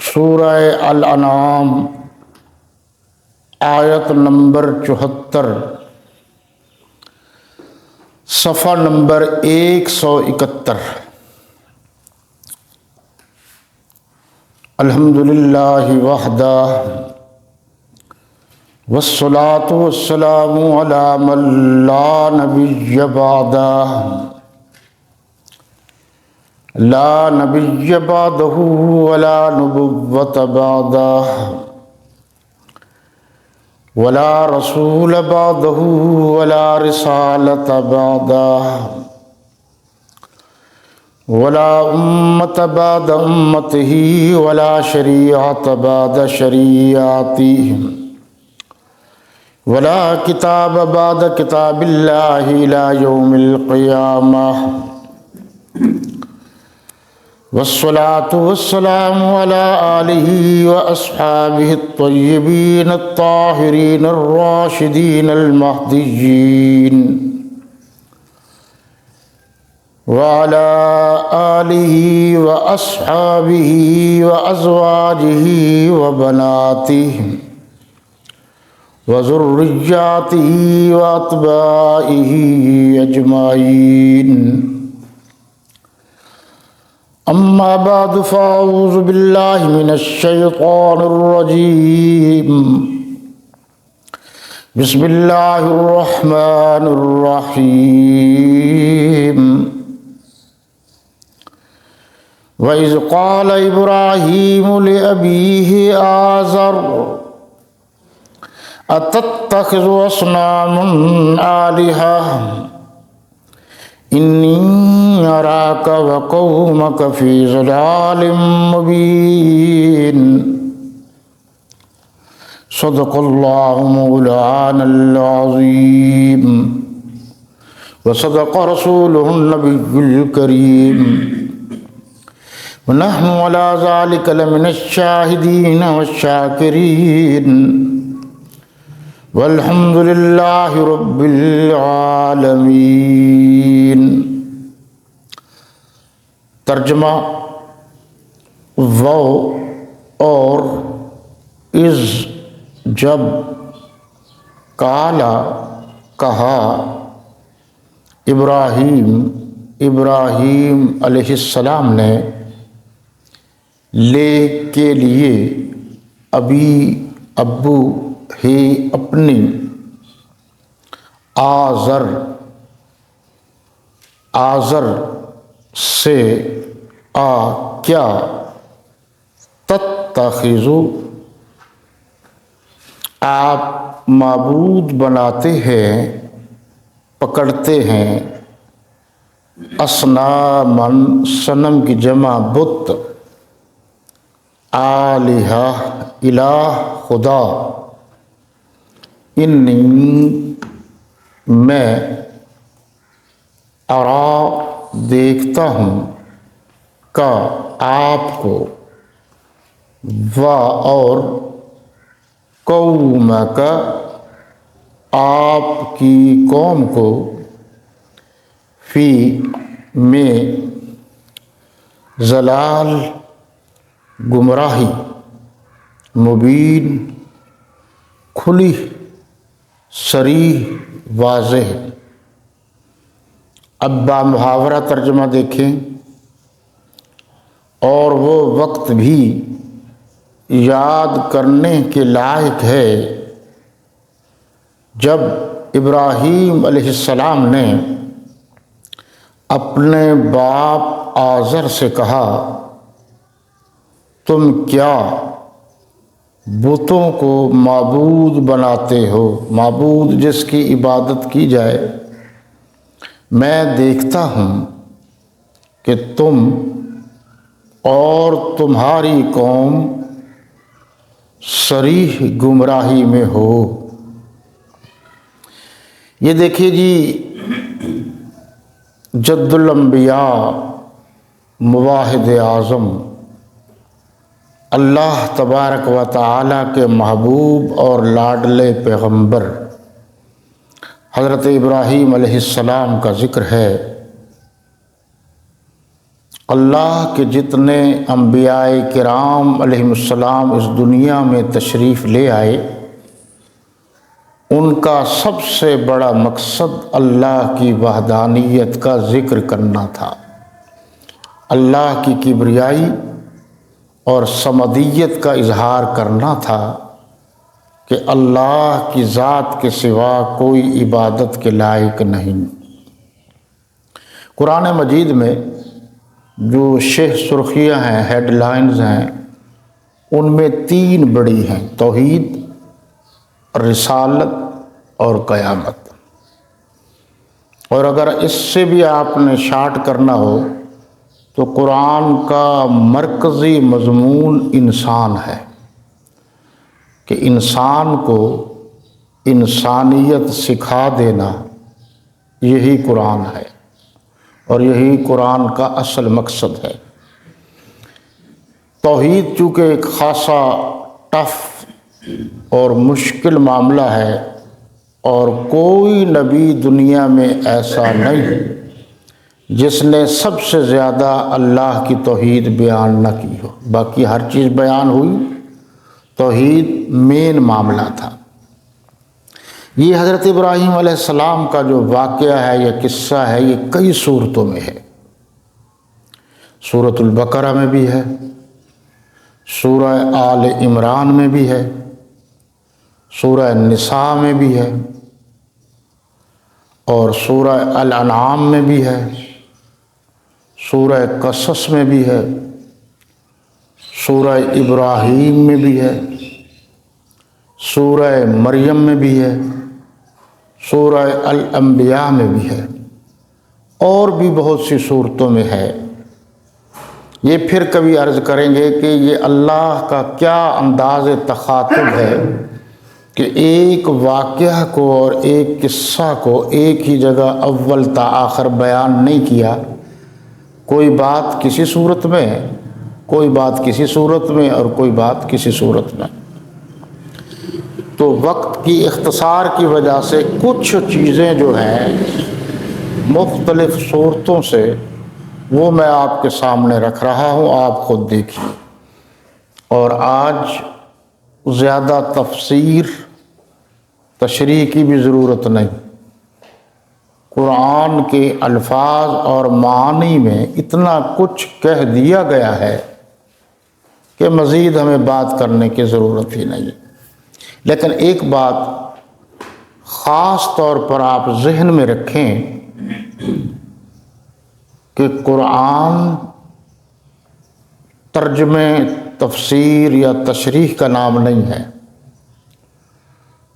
سورہ الانعام آیت نمبر 74، صفحہ نمبر 171۔ الحمدللہ وحدہ والصلاة والسلام علی من لا نبی بعدہ لا نبی بعدہ ولا نبوۃ بعدہ ولا رسول بعدہ ولا رسالۃ بعدہ ولا امۃ بعد امتہ ولا شریعۃ بعد شریعتہ ولا کتاب بعد کتاب اللہ الی یوم القیامہ والصلاة والسلام علی آلہ واصحابہ الطیبین الطاہرین الراشدین المہدیین وعلی آلہ واصحابہ وازواجہ وبناتہ وذریاتہ واتباعہ اجمعین۔ اما بعد فاعوذ باللہ من الشیطان الرجیم، بسم اللہ الرحمن الرحیم۔ وَإِذْ قَالَ إِبْرَاهِيمُ لِأَبِيهِ آزَرَ أَتَتَّخِذُ أَصْنَامًا آلِهَةً إِنِّي أَرَاكَ وَقَوْمَكَ فِي ضَلَالٍ مُّبِينٍ۔ صدق اللہ مولانا العظیم وصدق رسولہ النبی الکریم ونحن علی ذلک لمن الشاہدین والشاکرین والحمد للہ رب العالمین۔ ترجمہ: وہ اور از جب کالا کہا ابراہیم علیہ السلام نے لے کے لیے ابو ہی اپنی آزر سے کیا تتخذو آپ معبود بناتے ہیں پکڑتے ہیں اصنامً صنم کی جمع بت الہ خدا انی میں ارا دیکھتا ہوں کا آپ کو و اور قومک آپ کی قوم کو فی میں ضلال گمراہی مبین کھلی صریح واضح۔ اب بامحاورہ ترجمہ دیکھیں۔ اور وہ وقت بھی یاد کرنے کے لائق ہے جب ابراہیم علیہ السلام نے اپنے باپ آزر سے کہا تم کیا بتوں کو معبود بناتے ہو، معبود جس کی عبادت کی جائے۔ میں دیکھتا ہوں کہ تم اور تمہاری قوم صریح گمراہی میں ہو۔ یہ دیکھیے جی، جد الانبیاء مواحد اعظم اللہ تبارک و تعالیٰ کے محبوب اور لاڈلے پیغمبر حضرت ابراہیم علیہ السلام کا ذکر ہے اللہ کے جتنے انبیاء کرام علیہم السلام اس دنیا میں تشریف لے آئے، ان کا سب سے بڑا مقصد اللہ کی وحدانیت کا ذکر کرنا تھا، اللہ کی کبریائی اور صمدیت کا اظہار کرنا تھا کہ اللہ کی ذات کے سوا کوئی عبادت کے لائق نہیں۔ قرآن مجید میں جو شہ سرخیاں ہیں، ہیڈ لائنز ہیں، ان میں 3 بڑی ہیں: توحید، رسالت اور قیامت۔ اور اگر اس سے بھی آپ نے شارٹ کرنا ہو تو قرآن کا مرکزی مضمون انسان ہے، کہ انسان کو انسانیت سکھا دینا، یہی قرآن ہے اور یہی قرآن کا اصل مقصد ہے۔ توحید چونکہ ایک خاصا ٹف اور مشکل معاملہ ہے، اور کوئی نبی دنیا میں ایسا نہیں جس نے سب سے زیادہ اللہ کی توحید بیان نہ کی ہو۔ باقی ہر چیز بیان ہوئی، توحید مین معاملہ تھا۔ یہ حضرت ابراہیم علیہ السلام کا جو واقعہ ہے یا قصہ ہے، یہ کئی صورتوں میں ہے۔ سورۃ البقرہ میں بھی ہے، سورہ آل عمران میں بھی ہے، سورہ نساء میں بھی ہے، اور سورہ الانعام میں بھی ہے، سورہ قصص میں بھی ہے، سورہ ابراہیم میں بھی ہے، سورہ مریم میں بھی ہے، سورہ الانبیاء میں بھی ہے، اور بھی بہت سی صورتوں میں ہے۔ یہ پھر کبھی عرض کریں گے کہ یہ اللہ کا کیا انداز تخاطب ہے کہ ایک واقعہ کو اور ایک قصہ کو ایک ہی جگہ اول تا آخر بیان نہیں کیا، کوئی بات کسی صورت میں، کوئی بات کسی صورت میں، اور کوئی بات کسی صورت میں۔ تو وقت کی اختصار کی وجہ سے کچھ چیزیں جو ہیں مختلف صورتوں سے، وہ میں آپ کے سامنے رکھ رہا ہوں، آپ خود دیکھیے۔ اور آج زیادہ تشریح کی بھی ضرورت نہیں، قرآن کے الفاظ اور معانی میں اتنا کچھ کہہ دیا گیا ہے کہ مزید ہمیں بات کرنے کی ضرورت ہی نہیں۔ لیکن ایک بات خاص طور پر آپ ذہن میں رکھیں کہ قرآن ترجمے، تفسیر یا تشریح کا نام نہیں ہے۔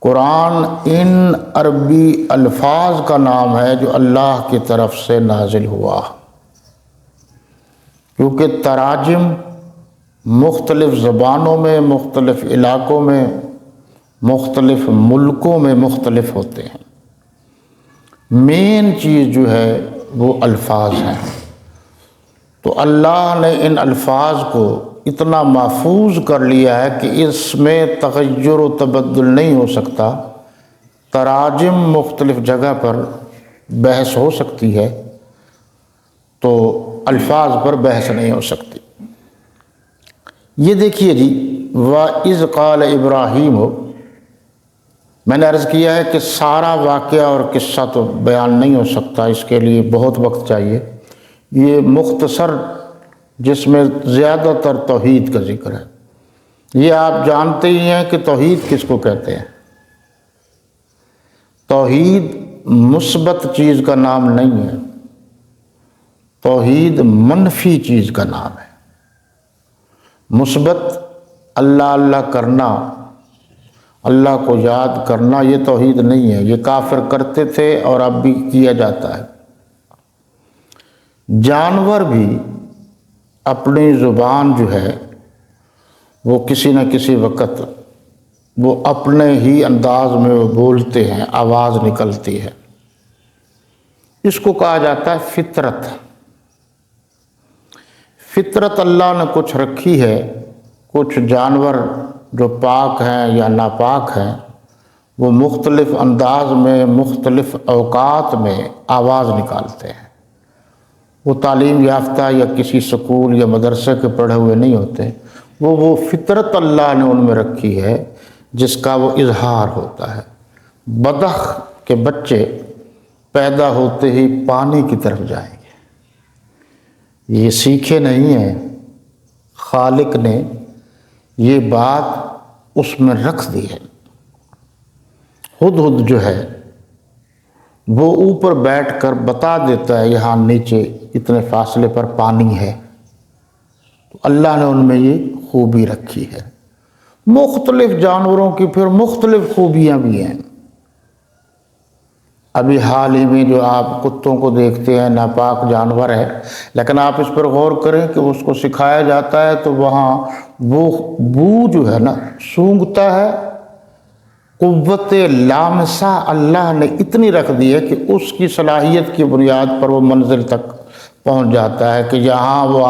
قرآن ان عربی الفاظ کا نام ہے جو اللہ کی طرف سے نازل ہوا، کیونکہ تراجم مختلف زبانوں میں، مختلف علاقوں میں، مختلف ملکوں میں مختلف ہوتے ہیں۔ مین چیز جو ہے وہ الفاظ ہیں۔ تو اللہ نے ان الفاظ کو اتنا محفوظ کر لیا ہے کہ اس میں تغیر و تبدل نہیں ہو سکتا۔ تراجم مختلف جگہ پر بحث ہو سکتی ہے، تو الفاظ پر بحث نہیں ہو سکتی۔ یہ دیکھیے جی، وَإِذْ قَالَ ابراہیم، میں نے عرض کیا ہے کہ سارا واقعہ اور قصہ تو بیان نہیں ہو سکتا، اس کے لیے بہت وقت چاہیے۔ یہ مختصر، جس میں زیادہ تر توحید کا ذکر ہے۔ یہ آپ جانتے ہی ہیں کہ توحید کس کو کہتے ہیں۔ توحید مثبت چیز کا نام نہیں ہے، توحید منفی چیز کا نام ہے۔ مثبت اللہ اللہ کرنا، اللہ کو یاد کرنا، یہ توحید نہیں ہے۔ یہ کافر کرتے تھے اور اب بھی کیا جاتا ہے۔ جانور بھی اپنی زبان جو ہے وہ کسی نہ کسی وقت وہ اپنے ہی انداز میں وہ بولتے ہیں، آواز نکلتی ہے۔ اس کو کہا جاتا ہے فطرت۔ فطرت اللہ نے کچھ رکھی ہے۔ کچھ جانور جو پاک ہیں یا ناپاک ہیں، وہ مختلف انداز میں، مختلف اوقات میں آواز نکالتے ہیں۔ وہ تعلیم یافتہ یا کسی سکول یا مدرسے کے پڑھے ہوئے نہیں ہوتے، وہ فطرت اللہ نے ان میں رکھی ہے جس کا وہ اظہار ہوتا ہے۔ بدخ کے بچے پیدا ہوتے ہی پانی کی طرف جائیں گے، یہ سیکھے نہیں ہیں، خالق نے یہ بات اس میں رکھ دی ہے۔ ہدہد جو ہے وہ اوپر بیٹھ کر بتا دیتا ہے یہاں نیچے اتنے فاصلے پر پانی ہے، تو اللہ نے ان میں یہ خوبی رکھی ہے۔ مختلف جانوروں کی پھر مختلف خوبیاں بھی ہیں۔ ابھی حال ہی میں جو آپ کتوں کو دیکھتے ہیں، ناپاک جانور ہے، لیکن آپ اس پر غور کریں کہ اس کو سکھایا جاتا ہے تو وہاں وہ بو جو ہے نا سونگھتا ہے، قوت لامسہ اللہ نے اتنی رکھ دی ہے کہ اس کی صلاحیت کی بنیاد پر وہ منزل تک پہنچ جاتا ہے کہ یہاں وہ